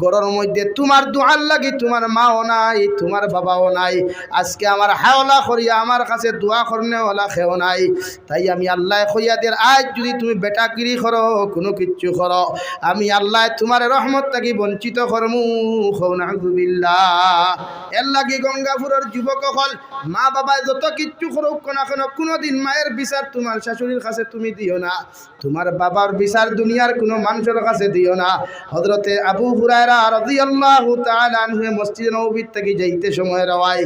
ঘরের মধ্যে তোমার দোয়ার লাগি তোমার মাও নাই, তোমার বাবাও নাই, আজকে আমার হাওলা করিয়া আমার কাছে দোয়া করনে ওলা খেও নাই, তাই আমি আল্লাহ কইয়া দের আজ যদি তুমি বেটাগিরি করো কোনো কিচ্ছু করো, আমি আল্লাহ তোমার রহমত থাকি বঞ্চিত করমু। নাউযু বিল্লাহ। এর লাগি গঙ্গাপুরের যুবক হল মা বাবায় যত কিচ্ছু করুক না কেন কোনোদিন মায়ের বিচার তোমার শাশুড়ির কাছে তুমি দিও না, তোমার বাবার বিচার দুনিয়ার কোনো মানুষের কাছে দিও না। হযরতে আবু হুরায়রা রাদিয়াল্লাহু তাআলা আনহু মসজিদে নববীর থেকে যাইতে সময় রাওয়াই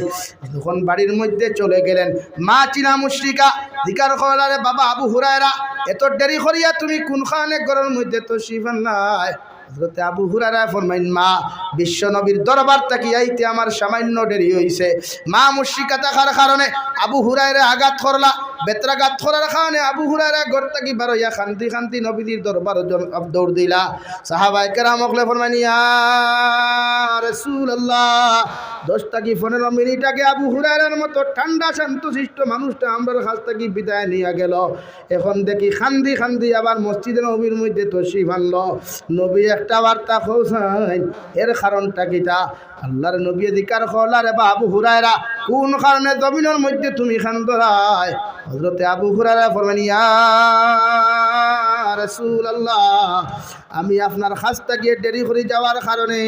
যখন বাড়ির মধ্যে চলে গেলেন, মা চিনা মুশরিকা জিকার করলারে, বাবা আবু হুরায়রা এত দেরি করিয়া তুমি কোনখানে ঘরের মধ্যে তো শিফান নাই? হযরতে আবু হুরায়রা ফরমাইন, মা বিশ্ব নবীর দরবার থেকে আইতে আমার সামান্য দেরি হইছে। মা মুশরিকা থাকার কারণে আবু হুরায়রা আঘাত করলা, বেত্রাঘাত করার কারণে আবু হুরায়রা ঘর থেকে বার হইয়া খান্তি খান্তি নবীর দরবার দৌড় দিলা। সাহাবায়ে কেরাম হকলে ফরমাইন, ইয়া রাসূলুল্লাহ 10 থেকে 15 মিনিট আগে আবু হুরায়রার মতো ঠান্ডা শান্তশিষ্ট মানুষটা আমার কাছ থেকে বিদায় নিয়ে গেল, এখন দেখি খান্দি খান্দি আবার মসজিদে নবীর মধ্যে তশরিফ আনলো। নবী একটা বার্তা পৌঁছায়, এর কারণটা কিটা? আল্লাহর নবী জিকার করলারে, বা আবু হুরায়রা কোন কারণে জমিনের মধ্যে তুমি খান্দরায়? হযরতে আবু হুরায়রা ফরমান, ইয়া রাসূলুল্লাহ, আমি আপনার খাস্তা গিয়ে দেরি করে যাওয়ার কারণে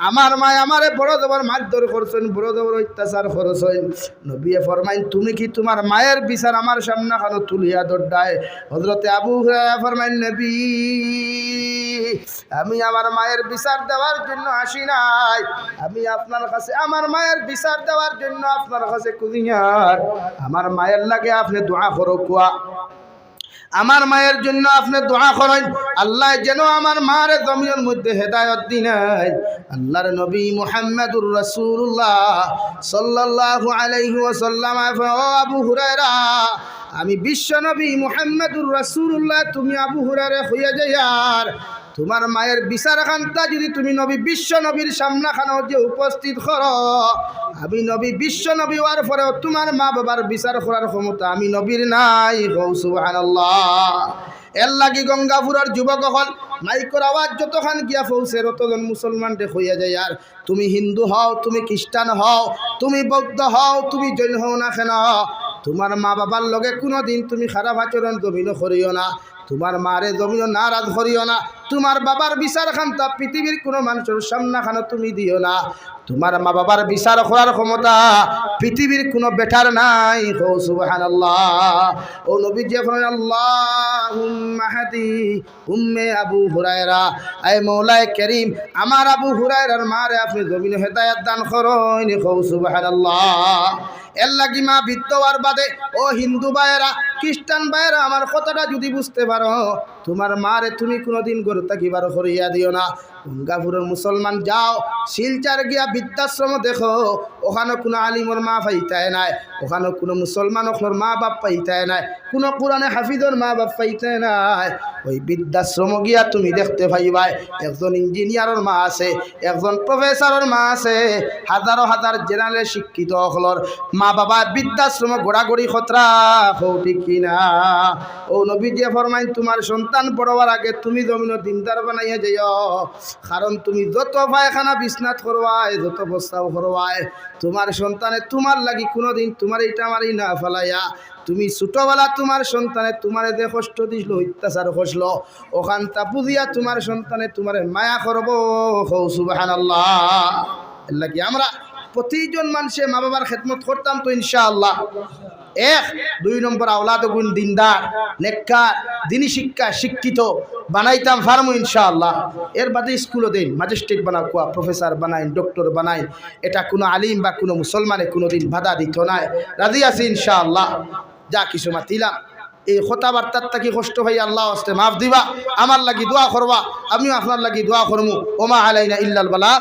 আমার মায় আমারে বড় জবর মারধর করছেন, বড় জবর অত্যাচার করছেন। নবী ফরমাইন, তুমি কি তোমার মায়ের বিচার আমার সামনে কেন তুলিয়া দৌড়ায়? হযরতে আবু হুরায়রা ফরমাইন, নবী আমি আমার মায়ের বিচার দেওয়ার জন্য আসি নাই, আমি আপনার কাছে আমার মায়ের বিচার দেওয়ার জন্য আপনার কাছে কুদিয়ার আমার মায়ের লাগে আপনি দোয়া করো কুয়া। আমার মায়ের জন্য আপনি দোয়া করেন আল্লাহ যেন আমার মার জমিনের মধ্যে হেদায়েত দিন। আল্লাহর নবী মুহাম্মদুর রাসূলুল্লাহ সাল্লাল্লাহু আলাইহি ওয়াসাল্লাম ও আবু হুরায়রা, আমি বিশ্ব নবী মুহাম্মদুর রাসূলুল্লাহ, তুমি আবু হুরায়রা হইয়া যাইয়ার তোমার মায়ের বিচার খান্তা যদি তুমি নবী বিশ্ব নবীর সামনা খানো যে উপস্থিত করো, আমি নবী বিশ্ব নবী হওয়ার পরেও তোমার মা বাবার বিচার করার ক্ষমতা আমি নবীর নাই। সুবহানাল্লাহ। এর লাগি গঙ্গাপুরের যুবক হল মাইকর আওয়াজ যতক্ষণ গিয়া পৌঁছে ততজন মুসলমানকে হইয়া যায়। আর তুমি হিন্দু হও, তুমি খ্রিস্টান হও, তুমি বৌদ্ধ হও, তুমি জৈন হও না কেন, তোমার মা বাবার লগে কোনো দিন তুমি খারাপ আচরণ জমিন করিও না, তোমার মারে জমিন নারাজ করিও না, তোমার বাবার বিচার খান্তা পৃথিবীর কোনো মানুষের সামনা খানো তুমি দিও না। তোমার মা বাবার বিচার করার ক্ষমতা পৃথিবীর কোনো বেটার নাই। সুবহানাল্লাহ। ও নবী যে বলেন আল্লাহুম্মা হাদি উম্মে আবু হুরায়রা, আয় মওলায়ে কারীম আমার আবু হুরায়রার মারে আপনি জমিনে হেদায়েত দান করুন। সুবহানাল্লাহ। এর লাগি মা বিদ্যওয়ার বাদে ও হিন্দু ভাইয়েরা, খ্রিস্টান ভাইয়েরা, আমার কথাটা যদি বুঝতে পারো, তোমার মারে তুমি কোনোদিন গরু তাকিবার করিয়া দিও না। গঙ্গাপুরের মুসলমান যাও, শিলচার গিয়া বৃদ্ধাশ্রম দেখো, ওখানে কোনো আলিমর মা পাইতায় নাই, ওখানে কোনো মুসলমান ওখানোর মা বাপ পাইতায় নাই, কোনো কোরআনে হাফিজর মা বাপ পাইতায় নাই। ওই বৃদ্ধাশ্রম গিয়া তুমি দেখতে পাইবাই একজন ইঞ্জিনিয়ারের মা আছে, একজন প্রফেসরের মা আছে, হাজারো হাজার জেনারেল শিক্ষিত হলর মা বাবা বৃদ্ধাশ্রম গোড়াগড়ি খতরা ঠিক কিনা। ও নবী যে ফরমাইন তোমার সন্তান বড় হওয়ার আগে তুমি জমিন দিনদার বানাইয়া যাইও, কারণ তুমি যত পায়খানা বিছনাত করবায়, যত প্রস্তাব করবায়, তোমার সন্তানে তোমার লাগি কোনোদিন তোমার এইটা মারি না ফেলাইয়া, তুমি ছোটবেলা তোমার সন্তানে তোমার যে কষ্ট দিছিল, অত্যাচার করছিল, ওখানটা বুঝিয়া তোমার সন্তানে তোমার মায়া করব। সুবহানাল্লাহ। এর লাগি আমরা প্রতিজন মানুষে মা বাবার খেদমত করতাম তো ইনশাআল্লাহ। এক, 2 নম্বর আওলাদ গুণ দিনদার নেককার দিনী শিক্ষা শিক্ষিত বানাইতাম ফার্মু ইনশাআল্লাহ। এর বাদে স্কুলও দেন, ম্যাজিস্ট্রেট বানাও, কোয়া প্রফেসর বানাইন, ডক্টর বানাইন, এটা কোনো আলিম বা কোনো মুসলমানে কোনো দিন বাধা দিত না। রাজি আছি ইনশাআল্লাহ। যা কিছু মাতিলাম এই কথাবার্তার থাকি কষ্ট ভাই আল্লাহ আস্তে মাফ দিবা, আমার লাগি দোয়া করবা, আমিও আপনার লাগি দোয়া করমু। ওমা আলাইনা ইল্লাল বালাগ।